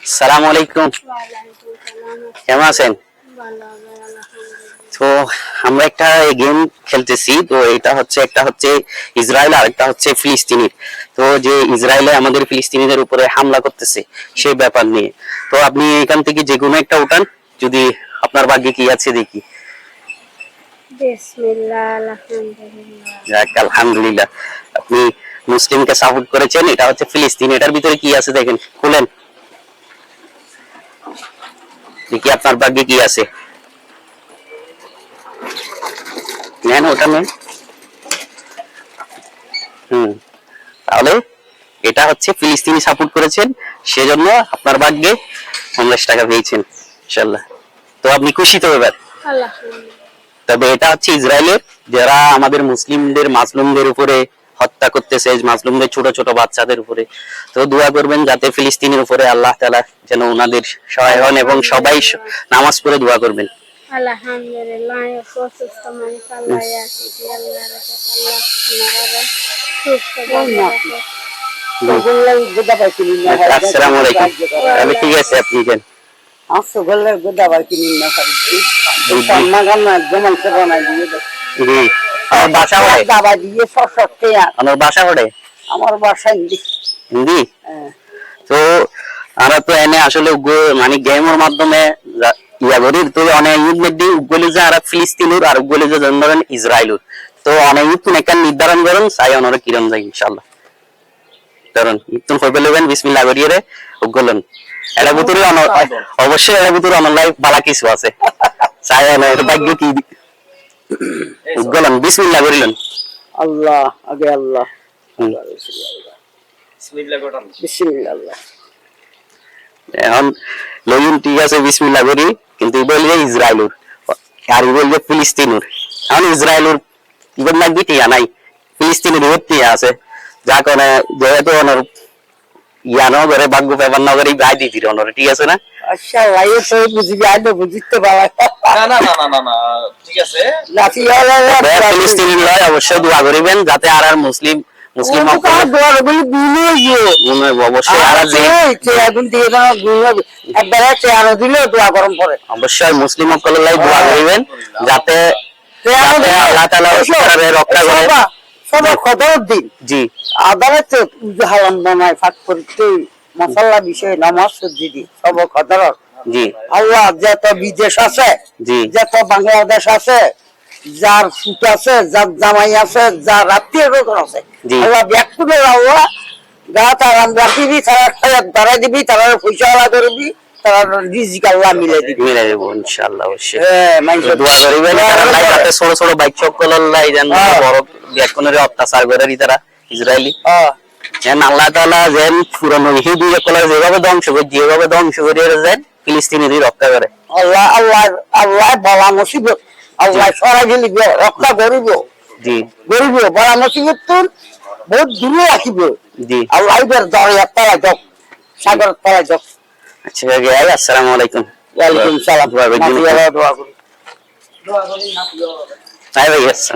আসসালামু আলাইকুম, কেমন আছেন? তো আমরা একটা গেম খেলতেছি, তো এটা হচ্ছে একটা হচ্ছে ইসরায়েল আর একটা হচ্ছে ফিলিস্তিনি। তো যে ইসরায়েলে আমাদের ফিলিস্তিনিদের উপরে হামলা করতেছে সেই ব্যাপার নিয়ে। তো আপনি এখান থেকে যে কোনো একটা উঠান, যদি আপনার ভাগ্যে কি আছে দেখি। যাক, আলহামদুলিল্লাহ, আপনি মুসলিমকে সাপোর্ট করেছেন। এটা হচ্ছে ফিলিস্তিন, এটার ভিতরে কি আছে দেখেন, খুলেন দেখি আপনার ভাগ্যে কি আছে। নেন, ওটা নেন। তাহলে এটা হচ্ছে ফিলিস্তিনি সাপোর্ট করেছেন, সেজন্য আপনার ভাগ্যে 50 টাকা পেয়েছেন ইনশাল্লাহ। তো আপনি খুশি তো এবার? তবে এটা হচ্ছে ইসরায়েলের, যারা আমাদের মুসলিমদের মাজলুমদের উপরে হত্যা করতেছে, মাজলুমদের ছোট ছোট বাচ্চাদের উপরে। তো দোয়া করবেন যাতে ফিলিস্তিনের উপরে আল্লাহ তাআলা যেন ওনাদের সহায় হন, এবং সবাই নামাজ পড়ে দোয়া করবেন। আলহামদুলিল্লাহ, অসুস্থ মানুষ আল্লাহ ইয়াশফি, আল্লাহ রাখে, আল্লাহ সুস্থ রাখে। আসসালামু আলাইকুম, তাহলে ঠিক আছে, আপনি যান। আমার বাসা আমার বাসা হিন্দি। তো আমরা তো এনে আসলে মানে গেমের মাধ্যমে ইয়া করি, তো অনেক ইউথ মধ্যে উগলি যে আর ফিলিস্তিনুর আর উগলি যে ধরেন ইসরায়েলুর। তো অনেক ইউথ একটা নির্ধারণ করেন চাই ওনারা কিরম যায় ইনশাআল্লাহ। ধরুন ইতুন কইবে লবেন বিসমিল্লাহ করিয়ে রে উগলন। এর ভিতরে অবশ্যই এর ভিতরে অনলাইন বালা কিছু আছে। চাই না এর ভাগ্য কি উগলন, বিসমিল্লাহ করিলেন। আল্লাহ আগে আল্লাহ, বিসমিল্লাহ করেন। বিসমিল্লাহ। এখন লইন ঠিক আছে, বিসমিল্লাহ করি, কিন্তু বলবে ইসরায়েলুর আর বলবে ফিলিস্তিনুর। এখন ইসরায়েলুর ইগর লাগবে টিয়া নাই, ফিলিস্তিনের টিয়া আছে, যা করে যেহেতু ওনার ইয়ানো করে ভাগ্য পেপার না করে গাই দিতি ওনার, ঠিক আছে না? আচ্ছা ভাই, তো বুঝিবি আইলো বুঝতে পারা। না না না না না, ঠিক আছে। লাঠি ওয়ালা ফিলিস্তিনি লয় অবশ্যই দোয়া করিবেন যাতে আর মুসলিম মুসলিম দোয়া বলি দিলো অবশ্যই আর যে এখন দিয়ে দাও একবার চেয়ারও দিলে দোয়া গরম পড়ে। অবশ্যই মুসলিম সকলের দোয়া করিবেন যাতে আল্লাহ তাআলা রক্ষা করে। সবাই খবর দিন জি, আদালতে হালাম বানায় ফাঁক করতে মশাল্লা বিষয়ে নামাজ দিদি সব খবর। জি, আল্লাহ যত বিদেশ আছে, জি, যত বাংলাদেশ আছে, যার সুত আছে, যার জামাই আছে, যার আত্মীয় স্বজন আছে, আল্লাহ ব্যাকুল আল্লাহ যা তার আমরা দিবি, তারা ধরাই দিবি, তারা পয়সা আলা করবি, তারা রিজিক আল্লাহ মিলে দিবি, মিলে দেব ইনশাআল্লাহ। অবশ্যই দোয়া করিবেন যাতে ছোট ছোট বাইক সকল আল্লাহ যেন বড় ব্যাকুনের অত্যাচার করে তারা ইসরায়েলি যেন আল্লাহ তাআলা যেন পুরনো হিন্দু সকলের যেভাবে ধ্বংস করে, যেভাবে ধ্বংস করে যেন ফিলিস্তিনিদের রক্ষা করে। আল্লাহ আল্লাহ আল্লাহ বলা মুসিবত আল্লাহ সরাসরি রক্ষা করিব। জি, করিব বলা মুসিবত তো বহুত দূরে রাখিব। জি, আল্লাহ এবার দরিয়ার তলায় যাও, সাগরের তলায় যাও। আচ্ছা, আসসালামু আলাইকুম। ওয়ালাইকুম সালাম। দোয়া করি। দোয়া করি। ভাই